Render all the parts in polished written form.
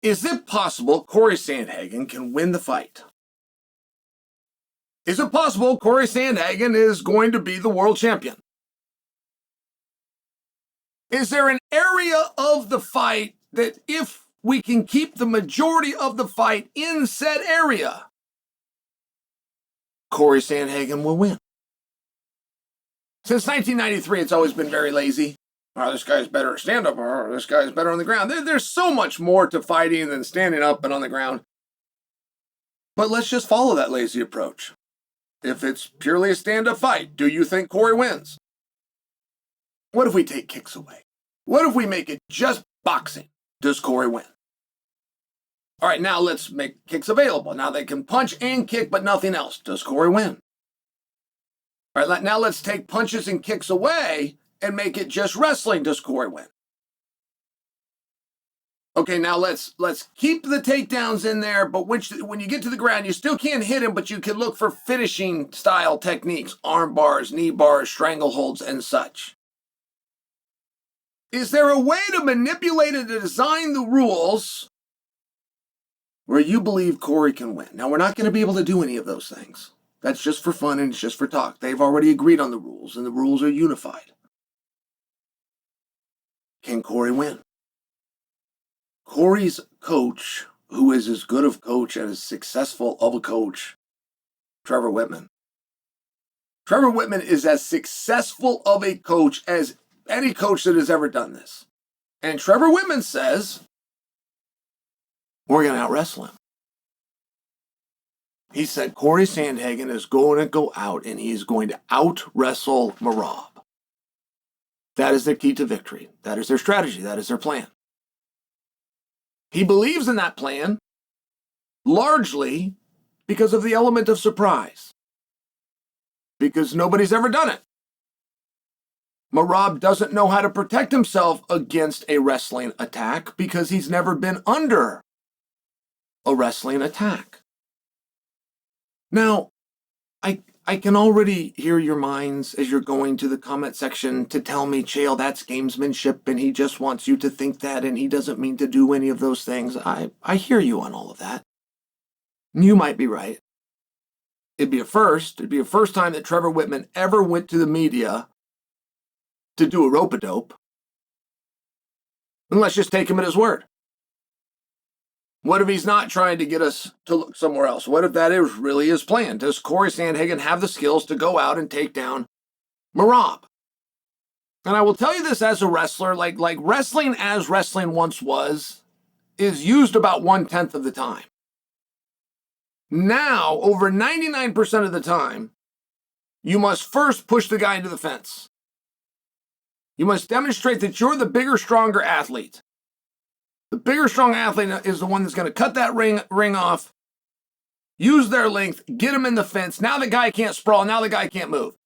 Is it possible Corey Sandhagen can win the fight? Is it possible Corey Sandhagen is going to be the world champion? Is there an area of the fight that if we can keep the majority of the fight in said area, Corey Sandhagen will win? Since 1993, it's always been very lazy. Oh, this guy's better at stand-up, or this guy's better on the ground. There's so much more to fighting than standing up and on the ground. But let's just follow that lazy approach. If it's purely a stand-up fight, do you think Corey wins? What if we take kicks away? What if we make it just boxing? Does Corey win? All right, now let's make kicks available. Now they can punch and kick, but nothing else. Does Corey win? All right, now let's take punches and kicks away and make it just wrestling. Does Corey win? Okay, now let's keep the takedowns in there, but when you get to the ground, you still can't hit him, but you can look for finishing style techniques, arm bars, knee bars, strangleholds, and such. Is there a way to manipulate and to design the rules where you believe Corey can win? Now, we're not going to be able to do any of those things. That's just for fun and it's just for talk. They've already agreed on the rules, and the rules are unified. Can Corey win? Corey's coach, who is as good of a coach and as successful of a coach, Trevor Whitman. Trevor Whitman is as successful of a coach as any coach that has ever done this. And Trevor Whitman says, we're going to out-wrestle him. He said Corey Sandhagen is going to go out and he's going to out-wrestle Merab. That is their key to victory. That is their strategy. That is their plan. He believes in that plan largely because of the element of surprise. Because nobody's ever done it. Merab doesn't know how to protect himself against a wrestling attack because he's never been under a wrestling attack. Now, I can already hear your minds as you're going to the comment section to tell me, Chael, that's gamesmanship and he just wants you to think that and he doesn't mean to do any of those things. I hear you on all of that. You might be right. It'd be a first. It'd be a first time that Trevor Whitman ever went to the media to do a rope-a-dope. And let's just take him at his word. What if he's not trying to get us to look somewhere else? What if that is really his plan? Does Corey Sandhagen have the skills to go out and take down Merab? And I will tell you this as a wrestler, like wrestling as wrestling once was, is used about 1/10 of the time. Now, over 99% of the time, you must first push the guy into the fence. You must demonstrate that you're the bigger, stronger athlete. The bigger, strong athlete is the one that's going to cut that ring off, use their length, get him in the fence. Now the guy can't sprawl. Now the guy can't move.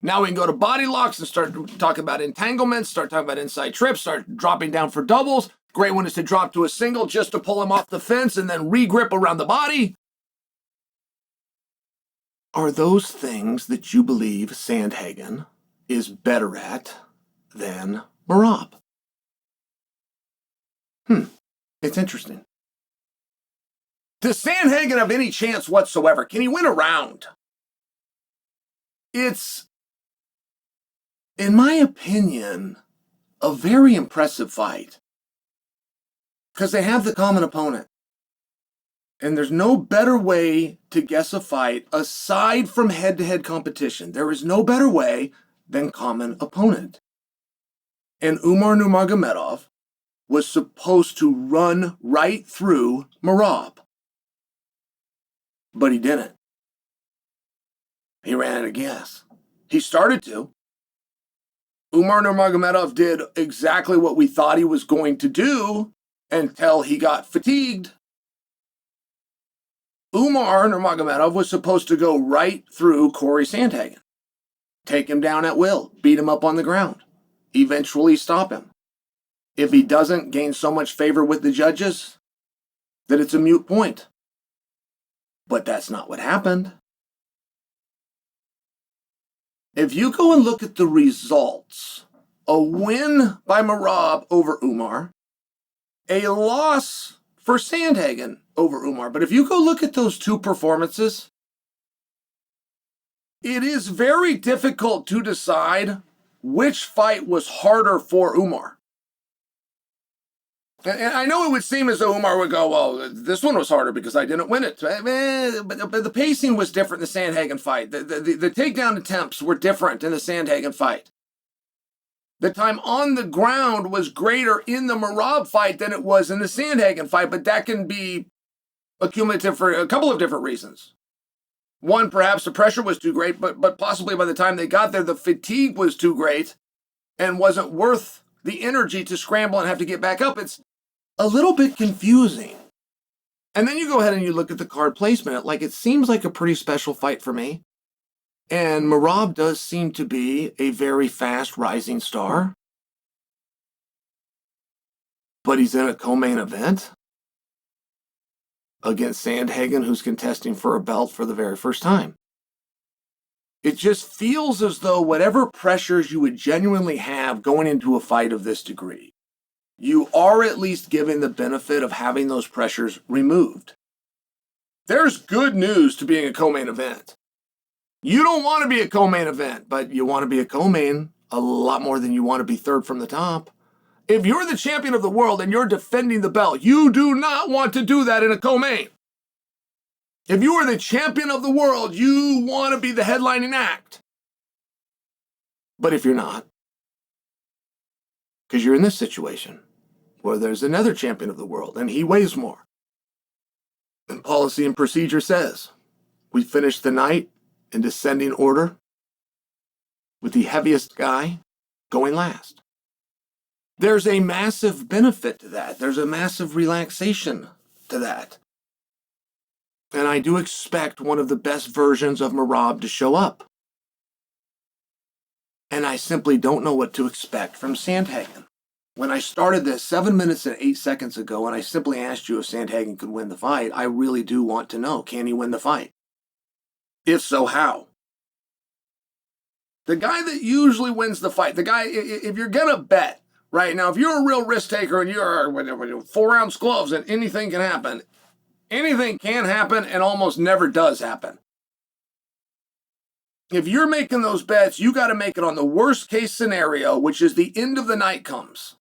Now we can go to body locks and start talking about entanglements, start talking about inside trips, start dropping down for doubles. Great one is to drop to a single just to pull him off the fence and then re-grip around the body. Are those things that you believe Sandhagen is better at than Merab? It's interesting. Does Sandhagen have any chance whatsoever? Can he win a round? It's, in my opinion, a very impressive fight. Because they have the common opponent. And there's no better way to guess a fight aside from head-to-head competition. There is no better way than common opponent. And Umar Nurmagomedov was supposed to run right through Merab. But he didn't. He ran out of gas. He started to. Umar Nurmagomedov did exactly what we thought he was going to do until he got fatigued. Umar Nurmagomedov was supposed to go right through Corey Sandhagen. Take him down at will. Beat him up on the ground. Eventually stop him. If he doesn't gain so much favor with the judges, that it's a moot point. But that's not what happened. If you go and look at the results, a win by Merab over Umar, a loss for Sandhagen over Umar. But if you go look at those two performances, it is very difficult to decide which fight was harder for Umar. And I know it would seem as though Umar would go, well, this one was harder because I didn't win it. But the pacing was different in the Sandhagen fight. The takedown attempts were different in the Sandhagen fight. The time on the ground was greater in the Merab fight than it was in the Sandhagen fight, but that can be accumulative for a couple of different reasons. One, perhaps the pressure was too great, but possibly by the time they got there, the fatigue was too great and wasn't worth the energy to scramble and have to get back up. It's a little bit confusing. And then you go ahead and you look at the card placement. Like, it seems like a pretty special fight for me. And Merab does seem to be a very fast rising star. But he's in a co-main event against Sandhagen, who's contesting for a belt for the very first time. It just feels as though whatever pressures you would genuinely have going into a fight of this degree, you are at least given the benefit of having those pressures removed. There's good news to being a co-main event. You don't want to be a co-main event, but you want to be a co-main a lot more than you want to be third from the top. If you're the champion of the world and you're defending the belt, you do not want to do that in a co-main. If you are the champion of the world, you want to be the headlining act. But if you're not, because you're in this situation where there's another champion of the world and he weighs more, and policy and procedure says we finish the night in descending order with the heaviest guy going last. There's a massive benefit to that. There's a massive relaxation to that. And I do expect one of the best versions of Merab to show up. And I simply don't know what to expect from Sandhagen. When I started this 7 minutes and 8 seconds ago, and I simply asked you if Sandhagen could win the fight, I really do want to know, can he win the fight? If so, how? The guy that usually wins the fight, the guy, if you're going to bet, right now, if you're a real risk taker and you're 4-ounce gloves and anything can happen and almost never does happen. If you're making those bets, you got to make it on the worst case scenario, which is the end of the night comes.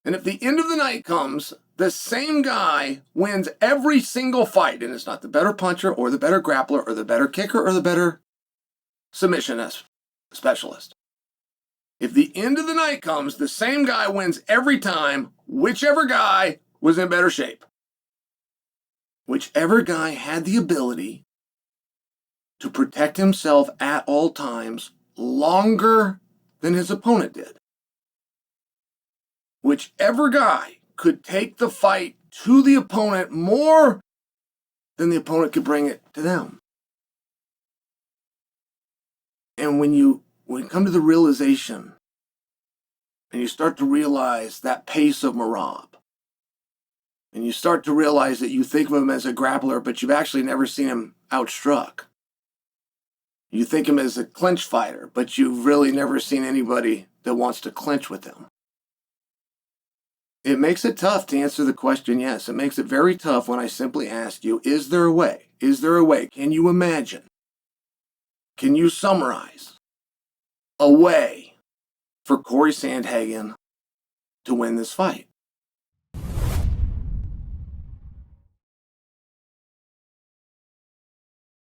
And if the end of the night comes, the same guy wins every single fight, and it's not the better puncher or the better grappler or the better kicker or the better submission specialist. If the end of the night comes, the same guy wins every time, whichever guy was in better shape. Whichever guy had the ability to protect himself at all times longer than his opponent did. Whichever guy could take the fight to the opponent more than the opponent could bring it to them. And when you come to the realization and you start to realize that pace of Merab, and you start to realize that you think of him as a grappler, but you've actually never seen him outstruck. You think him as a clinch fighter, but you've really never seen anybody that wants to clinch with him. It makes it tough to answer the question, yes. It makes it very tough when I simply ask you, is there a way? Is there a way? Can you imagine? Can you summarize a way for Corey Sandhagen to win this fight?